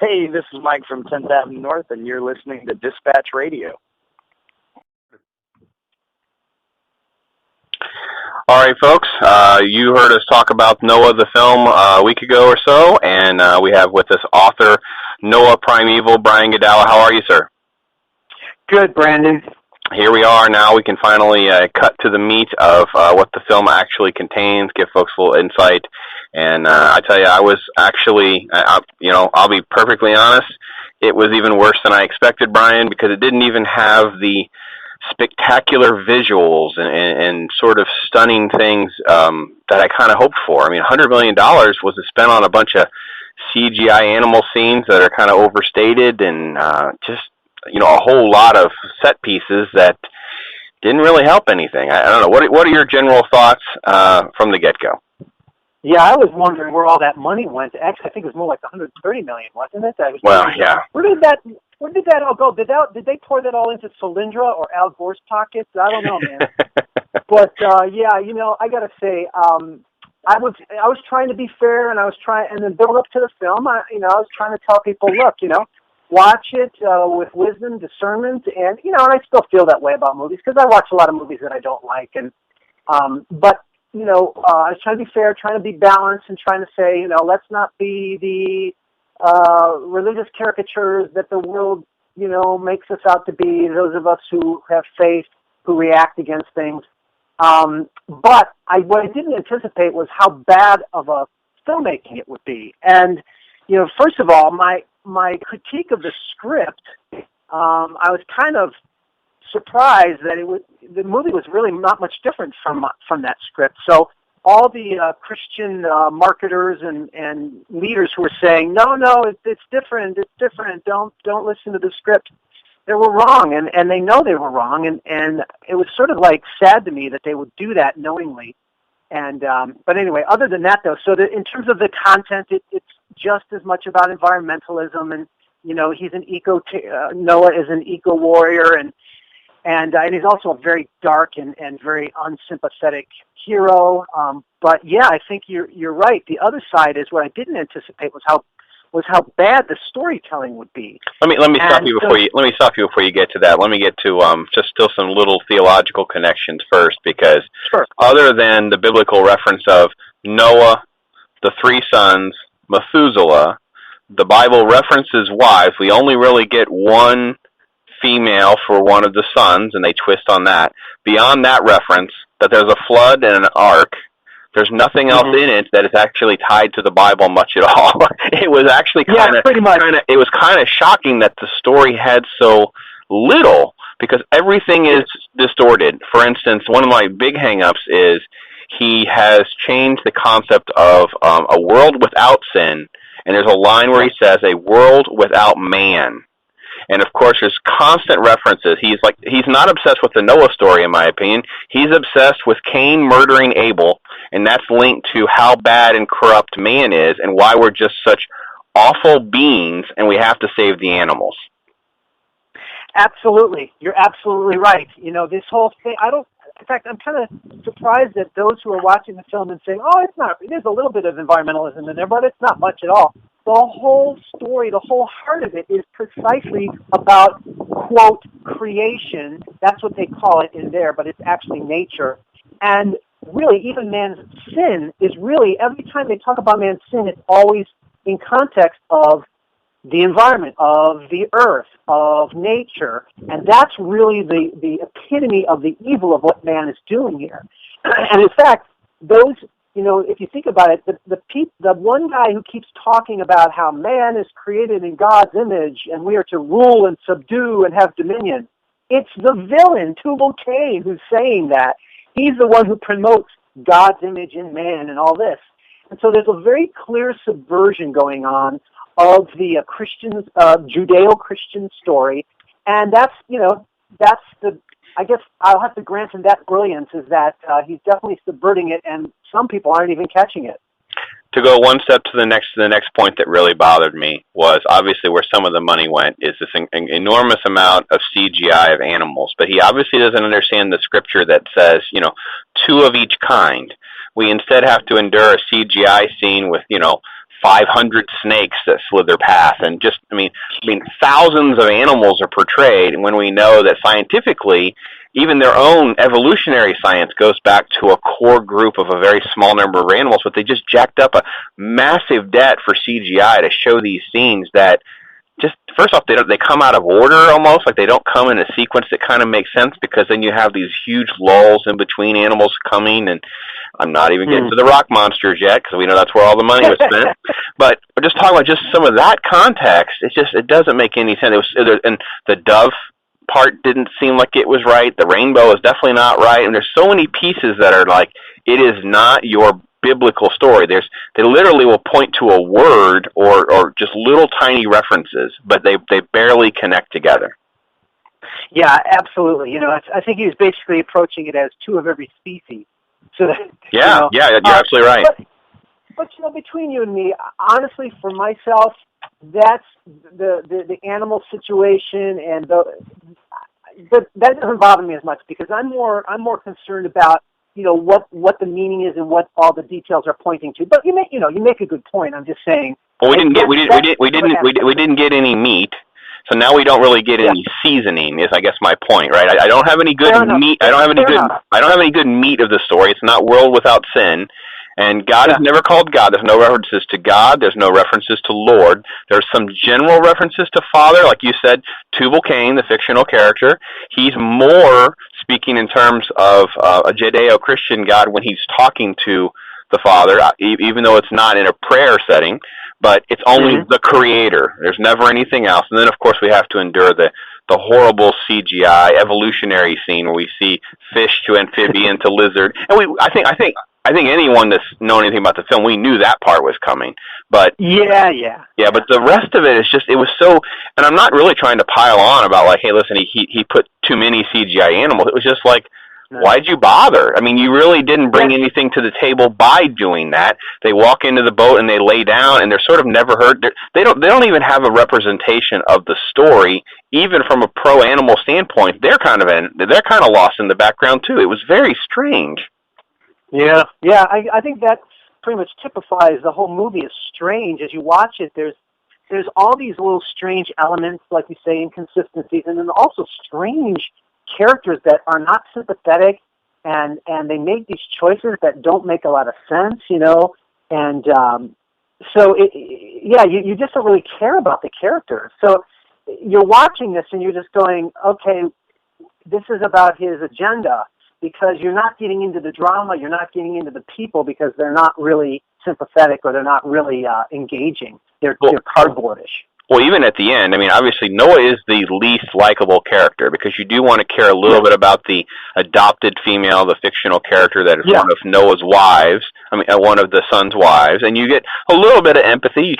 Hey, this is Mike from 10th Avenue North, and you're listening to Dispatch Radio. All right, folks, you heard us talk about Noah the film a week ago or so, and we have with us author Noah Primeval, Brian Godawa. How are you, sir? Good, Brandon. Here we are now. We can finally cut to the meat of what the film actually contains, give folks a little insight. And I tell you, I was actually, I'll be perfectly honest, it was even worse than I expected, Brian, because it didn't even have the spectacular visuals and sort of stunning things that I kind of hoped for. I mean, $100 million was spent on a bunch of CGI animal scenes that are kind of overstated and just, a whole lot of set pieces that didn't really help anything. I don't know. What are your general thoughts from the get-go? Yeah, I was wondering where all that money went. Actually, I think it was more like $130 million, wasn't it? Yeah. Where did that all go? Did they pour that all into Solyndra or Al Gore's pockets? I don't know, man. But yeah, I got to say, I was trying to be fair, and and then build up to the film. I was trying to tell people, look, watch it with wisdom, discernment, and and I still feel that way about movies because I watch a lot of movies that I don't like, and but I was trying to be fair, trying to be balanced, and trying to say, let's not be the religious caricatures that the world, makes us out to be. Those of us who have faith, who react against things. But what I didn't anticipate was how bad of a filmmaking it would be. And first of all, my critique of the script, I was kind of surprised that the movie was really not much different from that script. So all the Christian marketers and leaders who were saying, no, it's different, don't listen to the script, they were wrong, and they know they were wrong, and it was sort of like sad to me that they would do that knowingly. And but anyway, other than that, though, so in terms of the content, it's just as much about environmentalism, and he's an Noah is an eco warrior, and he's also a very dark and very unsympathetic hero. But yeah, I think you're right. The other side is what I didn't anticipate was how bad the storytelling would be. Let me stop you before you get to that. Let me get to just still some little theological connections first, because sure. Other than the biblical reference of Noah, the three sons, Methuselah, the Bible references wives. We only really get one female for one of the sons, and they twist on that. Beyond that reference, that there's a flood and an ark, there's nothing else in it that is actually tied to the Bible much at all. It was actually it was kind of shocking that the story had so little, because everything is distorted. For instance, one of my big hang-ups is he has changed the concept of a world without sin, and there's a line where he says a world without man. And of course, there's constant references. He's not obsessed with the Noah story, in my opinion. He's obsessed with Cain murdering Abel, and that's linked to how bad and corrupt man is, and why we're just such awful beings, and we have to save the animals. Absolutely, you're absolutely right. This whole thing. In fact, I'm kind of surprised that those who are watching the film and saying, "Oh, it's not." There's a little bit of environmentalism in there, but it's not much at all. The whole story, the whole heart of it is precisely about, quote, creation. That's what they call it in there, but it's actually nature. And really, even man's sin is really, every time they talk about man's sin, it's always in context of the environment, of the earth, of nature. And that's really the epitome of the evil of what man is doing here. And in fact, those... if you think about it, the one guy who keeps talking about how man is created in God's image and we are to rule and subdue and have dominion, it's the villain, Tubal Cain, who's saying that. He's the one who promotes God's image in man and all this. And so there's a very clear subversion going on of the Judeo-Christian story, and that's the... I guess I'll have to grant him that brilliance, is that he's definitely subverting it, and some people aren't even catching it. To go one step to the next point that really bothered me was obviously where some of the money went is this enormous amount of CGI of animals, but he obviously doesn't understand the scripture that says, two of each kind. We instead have to endure a CGI scene with, 500 snakes that slither past, and just, I mean, thousands of animals are portrayed, when we know that scientifically, even their own evolutionary science goes back to a core group of a very small number of animals, but they just jacked up a massive debt for CGI to show these scenes that just, first off, they come out of order almost, like they don't come in a sequence that kind of makes sense, because then you have these huge lulls in between animals coming, and I'm not even getting to the rock monsters yet, because we know that's where all the money was spent. But we're just talking about just some of that context. It doesn't make any sense. And the dove part didn't seem like it was right. The rainbow is definitely not right. And there's so many pieces that are like, it is not your biblical story. They literally will point to a word or just little tiny references, but they barely connect together. Yeah, absolutely. You know, I think he was basically approaching it as two of every species. So that, yeah, you're absolutely right. But you know, between you and me, honestly, for myself, that's the animal situation, and but that doesn't bother me as much, because I'm more concerned about, you know, what the meaning is and what all the details are pointing to. But you make a good point. I'm just saying. Well, we didn't get any meat. So now we don't really get any seasoning, is I guess my point, right? I don't have any good meat. I don't have any good meat of the story. It's not world without sin. And God is never called God. There's no references to God. There's no references to Lord. There's some general references to Father, like you said, Tubal-Cain, the fictional character. He's more speaking in terms of a Judeo-Christian God when he's talking to the Father, even though it's not in a prayer setting, but it's only the Creator. There's never anything else. And then, of course, we have to endure the horrible CGI evolutionary scene where we see fish to amphibian to lizard. And I think anyone that's known anything about the film, we knew that part was coming. But yeah. But the rest of it is just, it was so. And I'm not really trying to pile on about like, hey, listen, he put too many CGI animals. It was just like, why'd you bother? I mean, you really didn't bring anything to the table by doing that. They walk into the boat and they lay down, and they're sort of never heard. They don't even have a representation of the story, even from a pro-animal standpoint. They're kind of lost in the background too. It was very strange. Yeah. I think that pretty much typifies the whole movie. Is strange as you watch it. There's all these little strange elements, like you say, inconsistencies, and then also strange characters that are not sympathetic, and they make these choices that don't make a lot of sense, you know, and so you just don't really care about the characters. So you're watching this and you're just going, okay, this is about his agenda, because you're not getting into the drama, you're not getting into the people, because they're not really sympathetic, or they're not really engaging. They're cardboardish. Well, even at the end, I mean, obviously Noah is the least likable character, because you do want to care a little bit about the adopted female, the fictional character that is one of Noah's wives, one of the son's wives, and you get a little bit of empathy.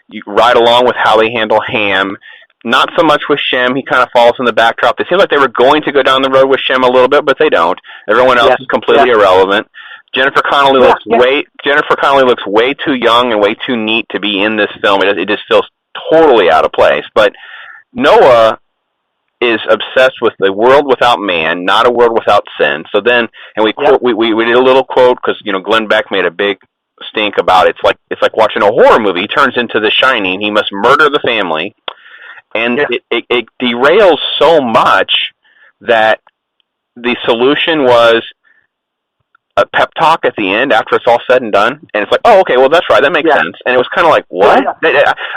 You ride along with how they handle Ham. Not so much with Shem. He kind of falls in the backdrop. It seems like they were going to go down the road with Shem a little bit, but they don't. Everyone else is completely irrelevant. Jennifer Connelly looks way too young and way too neat to be in this film. It just feels totally out of place. But Noah is obsessed with the world without man, not a world without sin. So then, and we did a little quote, because Glenn Beck made a big stink about it. It's like watching a horror movie. He turns into The Shining. He must murder the family, and it derails so much that the solution was a pep talk at the end after it's all said and done, and it's like, oh, okay, well, that's right, that makes sense. And it was kind of like, what?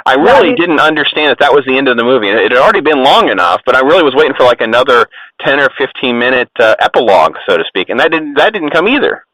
I really didn't understand that was the end of the movie. It had already been long enough, but I really was waiting for like another 10 or 15 minute epilogue, so to speak, and that didn't come either.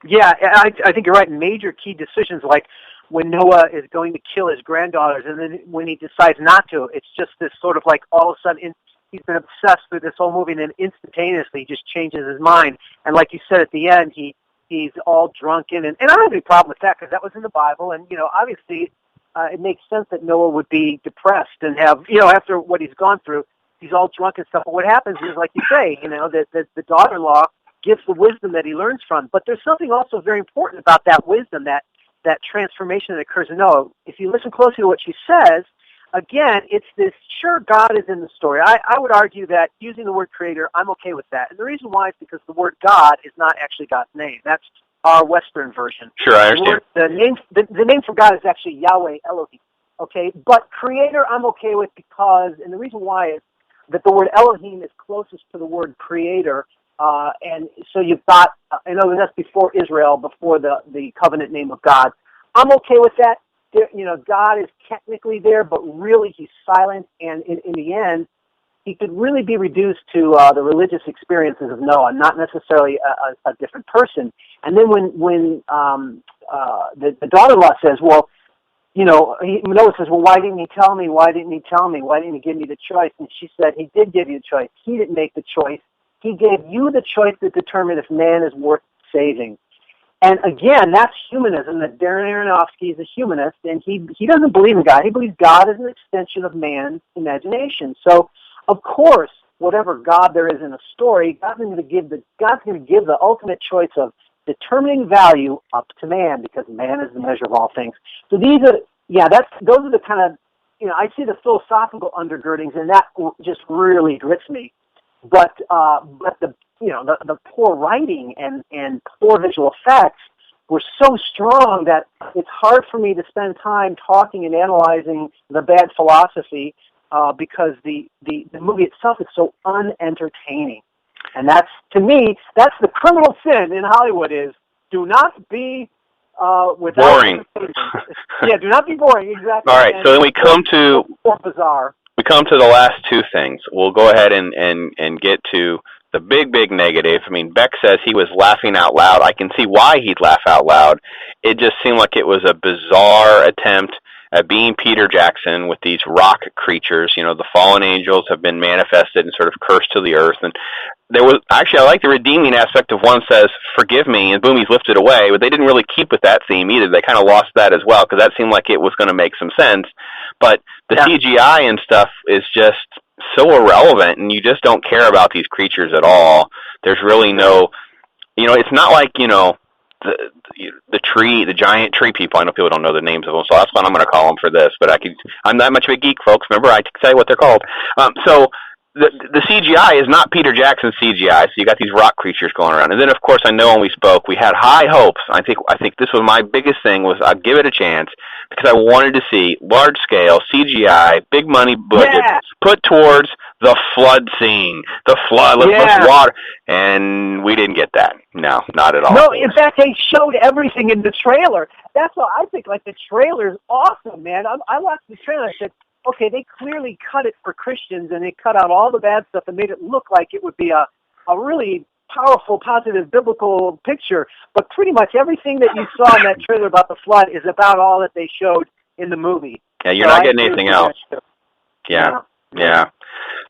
Yeah, I think you're right. Major key decisions, like when Noah is going to kill his granddaughters, and then when he decides not to, it's just this sort of like all of a sudden he's been obsessed with this whole movie, and then instantaneously he just changes his mind. And like you said at the end, he's all drunken, and I don't have any problem with that, because that was in the Bible, and obviously it makes sense that Noah would be depressed and have after what he's gone through, he's all drunk and stuff. But what happens is, like you say, that the daughter-in-law gives the wisdom that he learns from. But there's something also very important about that wisdom, that transformation that occurs in Noah. If you listen closely to what she says, again, it's this, sure, God is in the story. I would argue that using the word creator, I'm okay with that. And the reason why is because the word God is not actually God's name. That's our Western version. Sure, I understand. The name for God is actually Yahweh Elohim. Okay, but Creator I'm okay with because, and the reason why is that the word Elohim is closest to the word Creator, and so you've got, in other words, that's before Israel, before the covenant name of God. I'm okay with that. God is technically there, but really He's silent, and in the end, He could really be reduced to the religious experiences of Noah, not necessarily a different person. And then when the daughter-in-law says, well, Noah says, well, why didn't he tell me? Why didn't he tell me? Why didn't he give me the choice? And she said, he did give you the choice. He didn't make the choice. He gave you the choice to determine if man is worth saving. And again, that's humanism. That Darren Aronofsky is a humanist, and he doesn't believe in God. He believes God is an extension of man's imagination. So, of course, whatever God there is in a story, God's going to give the ultimate choice of determining value up to man, because man is the measure of all things. So those are the kind of, I see the philosophical undergirdings, and that just really grits me. But the poor writing and poor visual effects were so strong that it's hard for me to spend time talking and analyzing the bad philosophy because the movie itself is so unentertaining. And that's, to me, that's the criminal sin in Hollywood is do not be without boring. Yeah, do not be boring, exactly. All right, so then we come to bizarre. We come to the last two things. We'll go ahead and get to the big negative. I mean, Beck says he was laughing out loud. I can see why he'd laugh out loud. It just seemed like it was a bizarre attempt at being Peter Jackson with these rock creatures. The fallen angels have been manifested and sort of cursed to the earth. And there was, actually, I like the redeeming aspect of one says, forgive me, and boom, he's lifted away. But they didn't really keep with that theme either. They kind of lost that as well, because that seemed like it was going to make some sense. But the CGI and stuff is just so irrelevant, and you just don't care about these creatures at all. There's really no, it's not like, the giant tree people. I know people don't know the names of them, so that's what I'm going to call them for this. But I'm that much of a geek, folks. Remember, I can say what they're called. So the CGI is not Peter Jackson's CGI. So you got these rock creatures going around, and then of course I know when we spoke, we had high hopes. I think this was my biggest thing was I'd give it a chance because I wanted to see large scale CGI, big money budget put towards the flood scene. The flood, let's water, and we didn't get that. No, not at all. No, in fact, they showed everything in the trailer. That's why I think the trailer's awesome, man. I watched the trailer. I said, okay, they clearly cut it for Christians, and they cut out all the bad stuff and made it look like it would be a really powerful, positive, biblical picture. But pretty much everything that you saw in that trailer about the flood is about all that they showed in the movie. Yeah, you're not getting anything else. Yeah.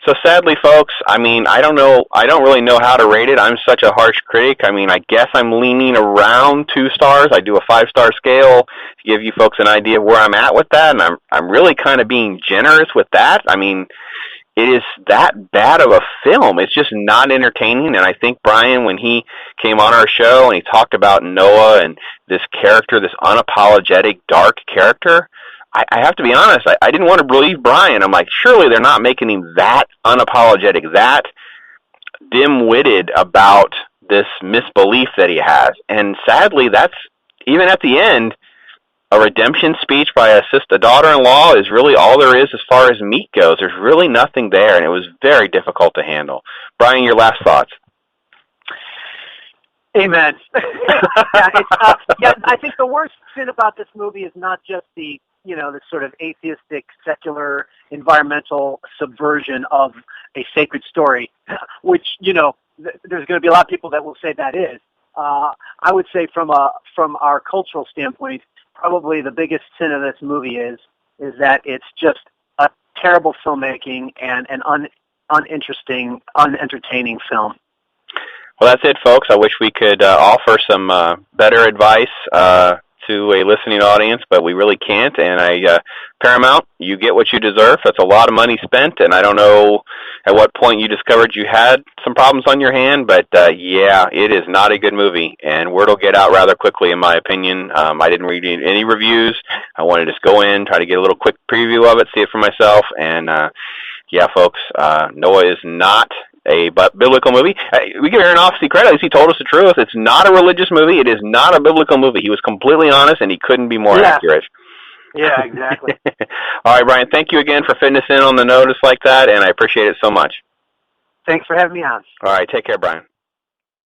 So sadly, folks, I mean, I don't really know how to rate it. I'm such a harsh critic. I mean, I guess I'm leaning around 2 stars. I do a 5-star scale to give you folks an idea of where I'm at with that, and I'm really kind of being generous with that. I mean, it is that bad of a film. It's just not entertaining, and I think Brian, when he came on our show and he talked about Noah and this character, this unapologetic, dark character, I have to be honest, I didn't want to believe Brian. I'm like, surely they're not making him that unapologetic, that dim-witted about this misbelief that he has. And sadly, that's, even at the end, a redemption speech by a daughter-in-law is really all there is as far as meat goes. There's really nothing there, and it was very difficult to handle. Brian, your last thoughts? Amen. I think the worst sin about this movie is not just the sort of atheistic, secular, environmental subversion of a sacred story, which, there's going to be a lot of people that will say that is. I would say from our cultural standpoint, probably the biggest sin of this movie is that it's just a terrible filmmaking and an uninteresting, unentertaining film. Well, that's it, folks. I wish we could offer some better advice to a listening audience, but we really can't. And Paramount, you get what you deserve. That's a lot of money spent, and I don't know at what point you discovered you had some problems on your hand, but it is not a good movie, and word will get out rather quickly, in my opinion. I didn't read any reviews. I wanted to just go in, try to get a little quick preview of it, see it for myself, and folks, Noah is not a biblical movie. We give Aaron Ofsey credit. At least he told us the truth. It's not a religious movie. It is not a biblical movie. He was completely honest, and he couldn't be more accurate. Yeah, exactly. All right, Brian, thank you again for fitting us in on the notice like that, and I appreciate it so much. Thanks for having me on. All right, take care, Brian.